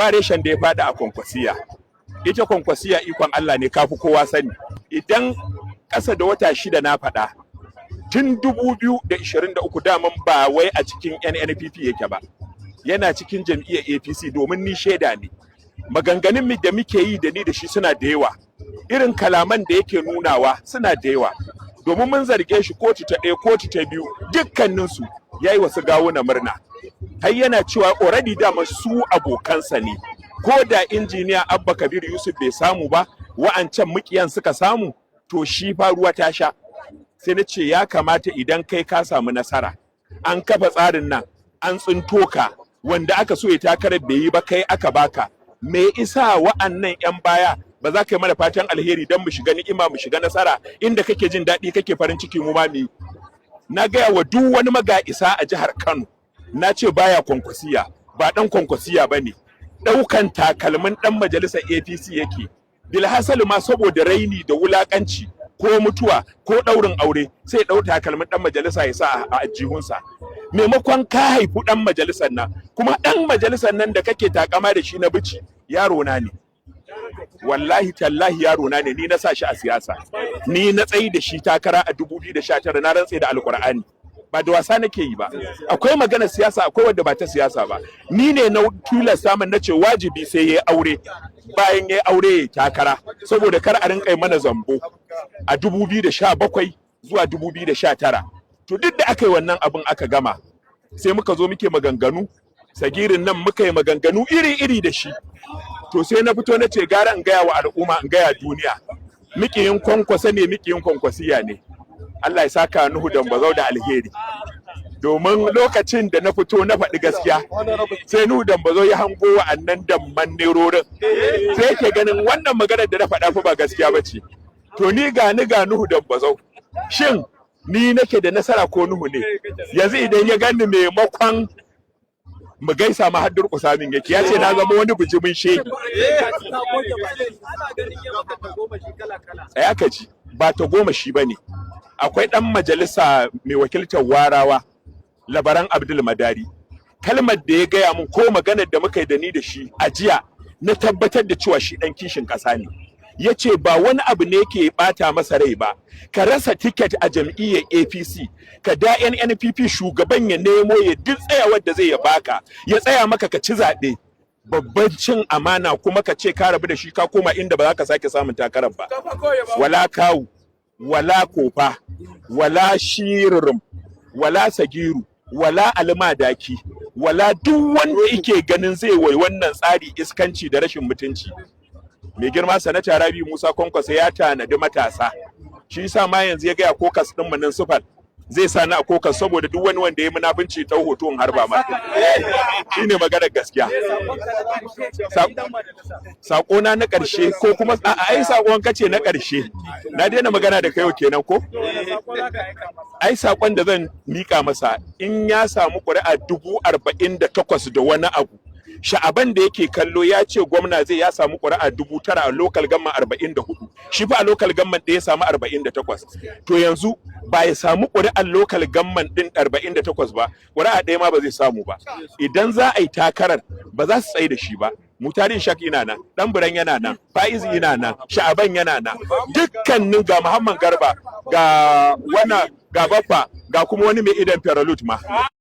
ba reshen da ya fada a kwankwasiya. Ita kwankwasiya ikon Allah ne, kafi kowa sani. Idan ƙasa da wata 6 na faɗa, tun 2023 daman ba wai a cikin NNPP yake ba, yana cikin jam'iyyar APC, domin ni shaida ne. Maganganun da muke yi da ni da shi suna da yawa, irin kalaman da yake nunawa suna da yawa, domin mun zarge shi kotu ta ɗaya kotu ta biyu, dukkaninsu ya yi wasu gawuna murna. Har yana cewa already dama su abokansa ne, ko da injiniya Abba Kabir Yusuf bai samu ba, wa'ancan mukiyan suka samu, to shi fa ruwa ta sha. Sai na ce ya kamata idan kai ka samu nasara, an kafa tsarin nan, an tsinto ka, wanda aka so ya takarar bai yi ba kai aka baka, me isa wa'annan 'yan baya ba za ka yi mana fatan alheri don mu shiga ni'ima mu shiga nasara inda kake jin daɗi kake farin ciki mu ma mu. Na gaya wa duk wani maga'isa a jihar Kano, na ce baya kwankwasiya, ba ɗan kwankwasiya ba ne, ɗaukan takalmin ɗan majalisar APC yake. Bilhassali ma saboda raini da wulaƙanci ko mutuwa ko ɗaurin aure sai ɗau takalmin ɗan majalisa ya sa a ajihunsa. Maimakon ka haifi ɗan majalisar nan, kuma ɗan majalisar nan da kake takama da shi na bici yaro na ne. Wallahi tallahi yaro na ne, ni na sa shi a siyasa, ni na tsayi da shi takara a 2019, na rantse da Alkur'ani, ba da wasa nake yi ba. Akwai magana siyasa, akwai wadda ba ta siyasa ba. Ni ne na tilasta min, na ce wajibi sai yayi aure, bayan yayi aure ya takara, saboda kar a rinka mana zambo a 2017 zuwa 2019. To duk da aka yi wannan abin aka gama, sai muka zo muke maganganu, Sagirin nan muka yi maganganu iri-iri da shi. To sai na fito na ce gara in gaya wa al'umma, in gaya duniya, mikiyin kwankwasa ne, mikiyin kwankwasiya ne. Allah ya saka Nuhu Dambazau da alheri, domin lokacin da na fito na faɗi gaskiya, sai Nuhu Dambazau ya hango wa'annan damman nerorin, sai yake ganin wannan maganar da na faɗa fa ba gaskiya ba ce. To ni ga Nuhu Dambazau, shin ni nake da nasara ko Nuhu ne? Yanzu idan ya gani maimakon mu gaisa ma har durƙusa min yake, ya ce na zama wani bijimin shege. Tsaya ka ji, ba ta goma shi ba ne. Akwai ɗan majalisa mai wakiltar Warawa, Labaran Abdul Madari. Kalmar da ya gaya min ko maganar da muka yi da ni da shi a jiya, na tabbatar da cewa shi ɗan kishin ƙasa ne. Ya ce ba wani abu ne ke ɓata masa rai ba, ka rasa tiket a jam'iyyar APC, ka da NNPP shugaban ya nemo ya duk tsayawar da zai ya baka, ya tsaya maka ka ci zaɓe. Babban cin amana kuma ka ce ka rabu da shi ka koma inda ba za ka sake samun takarar ba. Wala kawu, wala kofa, wala shiririm, wala sagiru, wala almadaki, wala duk wanda yake ganin zai wai wannan tsari iskanci da rashin mutunci. Mai girma sanata Rabi Musa Kwankwaso ya tanadi matasa, shi yasa ma yanzu ya gaya kokas ɗin manin sufal zai sani a kokas, saboda duk wani wanda ya munafunci ta hoton harba ma. Shi ne maganar gaskiya. Saƙona na ƙarshe, ko kuma ai saƙon kace na ƙarshe, na daina magana da kai yau kenan ko? Ai saƙon da zan miƙa masa, in ya samu ƙuri'a 48,000 da wani abu, Sha'aban da yake kallo ya ce gwamna zai ya samu ƙuri'a 9,000 a local gamman 44, shi fa a local gamman da ya samu 48. To yanzu ba ya samu ƙuri'ar local gamman din 48 ba, ƙuri'a ɗaya ma ba zai samu ba. Idan za a yi takarar ba za su tsaye da shi ba. Mutarin Shak yana nan, Dan Buran yana nan, Faiz yana nan, Sha'aban yana nan, dukkanin ga Muhammad Garba, ga Baffa, ga kuma wani mai idan Feralut ma.